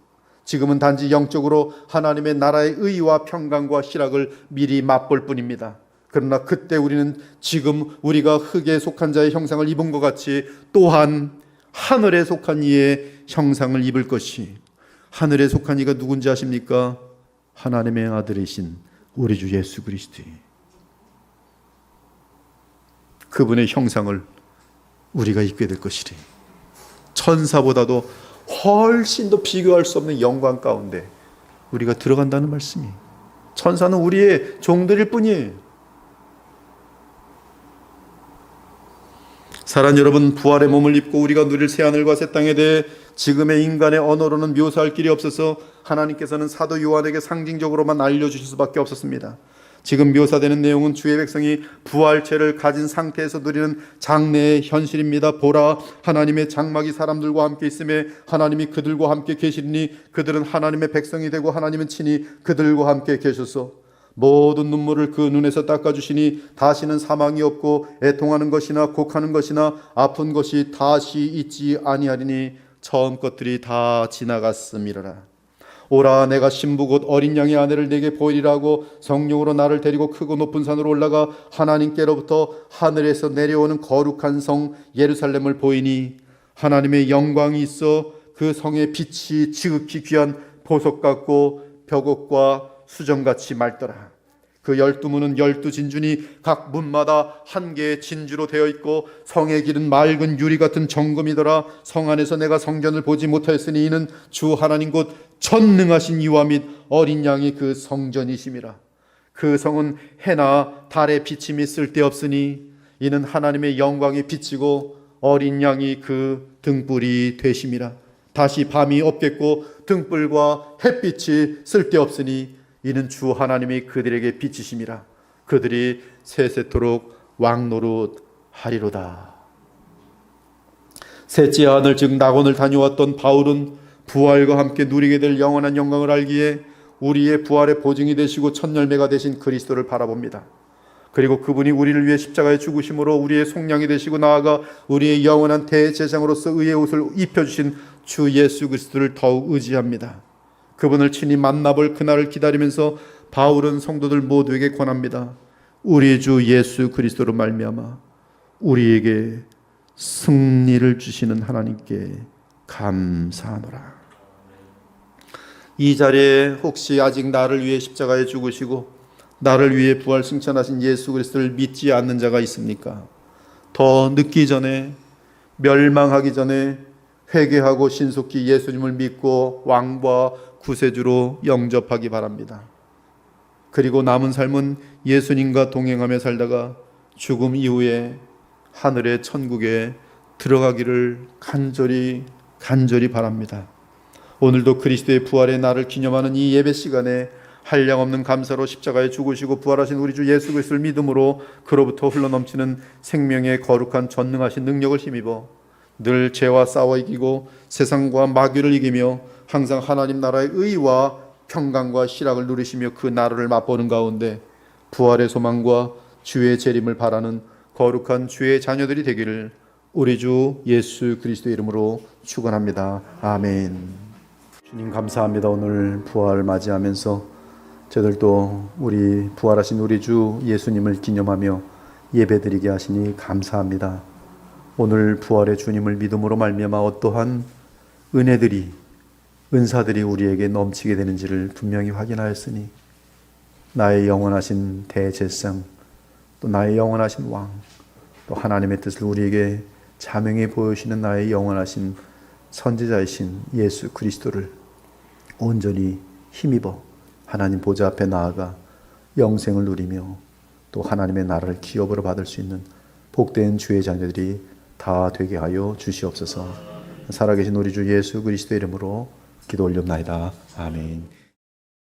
지금은 단지 영적으로 하나님의 나라의 의와 평강과 희락을 미리 맛볼 뿐입니다. 그러나 그때 우리는 지금 우리가 흙에 속한 자의 형상을 입은 것 같이 또한 하늘에 속한 이의 형상을 입을 것이, 하늘에 속한 이가 누군지 아십니까? 하나님의 아들이신 우리 주 예수 그리스도, 그분의 형상을 우리가 입게 될 것이리. 천사보다도 훨씬 더 비교할 수 없는 영광 가운데 우리가 들어간다는 말씀이, 천사는 우리의 종들일 뿐이에요. 사랑 여러분, 부활의 몸을 입고 우리가 누릴 새하늘과 새 땅에 대해 지금의 인간의 언어로는 묘사할 길이 없어서 하나님께서는 사도 요한에게 상징적으로만 알려주실 수밖에 없었습니다. 지금 묘사되는 내용은 주의 백성이 부활체를 가진 상태에서 누리는 장래의 현실입니다. 보라, 하나님의 장막이 사람들과 함께 있음에 하나님이 그들과 함께 계시니 그들은 하나님의 백성이 되고 하나님은 친히 그들과 함께 계셔서 모든 눈물을 그 눈에서 닦아주시니 다시는 사망이 없고 애통하는 것이나 곡하는 것이나 아픈 것이 다시 있지 아니하리니 처음 것들이 다 지나갔음이라. 오라, 내가 신부 곧 어린 양의 아내를 내게 보이리라고 성령으로 나를 데리고 크고 높은 산으로 올라가 하나님께로부터 하늘에서 내려오는 거룩한 성 예루살렘을 보이니 하나님의 영광이 있어 그 성의 빛이 지극히 귀한 보석 같고 벽옥과 수정같이 맑더라. 그 12문은 12진주니 각 문마다 한 개의 진주로 되어 있고 성의 길은 맑은 유리 같은 정금이더라. 성 안에서 내가 성전을 보지 못하였으니 이는 주 하나님 곧 전능하신 이와 및 어린 양이 그 성전이심이라. 그 성은 해나 달의 비침이 쓸데없으니 이는 하나님의 영광이 비치고 어린 양이 그 등불이 되심이라. 다시 밤이 없겠고 등불과 햇빛이 쓸데없으니 이는 주 하나님이 그들에게 비치심이라. 그들이 세세토록 왕노릇하리로다. 셋째 하늘 즉 낙원을 다녀왔던 바울은 부활과 함께 누리게 될 영원한 영광을 알기에 우리의 부활의 보증이 되시고 첫 열매가 되신 그리스도를 바라봅니다. 그리고 그분이 우리를 위해 십자가에 죽으심으로 우리의 속량이 되시고 나아가 우리의 영원한 대제사장으로서 의의 옷을 입혀주신 주 예수 그리스도를 더욱 의지합니다. 그분을 친히 만나볼 그날을 기다리면서 바울은 성도들 모두에게 권합니다. 우리 주 예수 그리스도로 말미암아 우리에게 승리를 주시는 하나님께 감사하노라. 이 자리에 혹시 아직 나를 위해 십자가에 죽으시고 나를 위해 부활 승천하신 예수 그리스도를 믿지 않는 자가 있습니까? 더 늦기 전에, 멸망하기 전에 회개하고 신속히 예수님을 믿고 왕과 구세주로 영접하기 바랍니다. 그리고 남은 삶은 예수님과 동행하며 살다가 죽음 이후에 하늘의 천국에 들어가기를 간절히 바랍니다. 오늘도 그리스도의 부활의 날을 기념하는 이 예배 시간에 한량없는 감사로 십자가에 죽으시고 부활하신 우리 주 예수 그리스도를 믿음으로 그로부터 흘러넘치는 생명의 거룩한 전능하신 능력을 힘입어 늘 죄와 싸워 이기고 세상과 마귀를 이기며 항상 하나님 나라의 의와 평강과 희락을 누리시며 그 나라를 맛보는 가운데 부활의 소망과 주의 재림을 바라는 거룩한 주의 자녀들이 되기를 우리 주 예수 그리스도의 이름으로 축원합니다. 아멘. 주님 감사합니다. 오늘 부활 맞이하면서 저들도 우리 부활하신 우리 주 예수님을 기념하며 예배드리게 하시니 감사합니다. 오늘 부활의 주님을 믿음으로 말미암아 어떠한 은혜들이 은사들이 우리에게 넘치게 되는지를 분명히 확인하였으니 나의 영원하신 대제상 또 나의 영원하신 왕 또 하나님의 뜻을 우리에게 자명히 보여주시는 나의 영원하신 선지자이신 예수 그리스도를 온전히 힘입어 하나님 보좌 앞에 나아가 영생을 누리며 또 하나님의 나라를 기업으로 받을 수 있는 복된 주의 자녀들이 다 되게 하여 주시옵소서. 살아계신 우리 주 예수 그리스도의 이름으로 기도 올렵나이다. 아멘.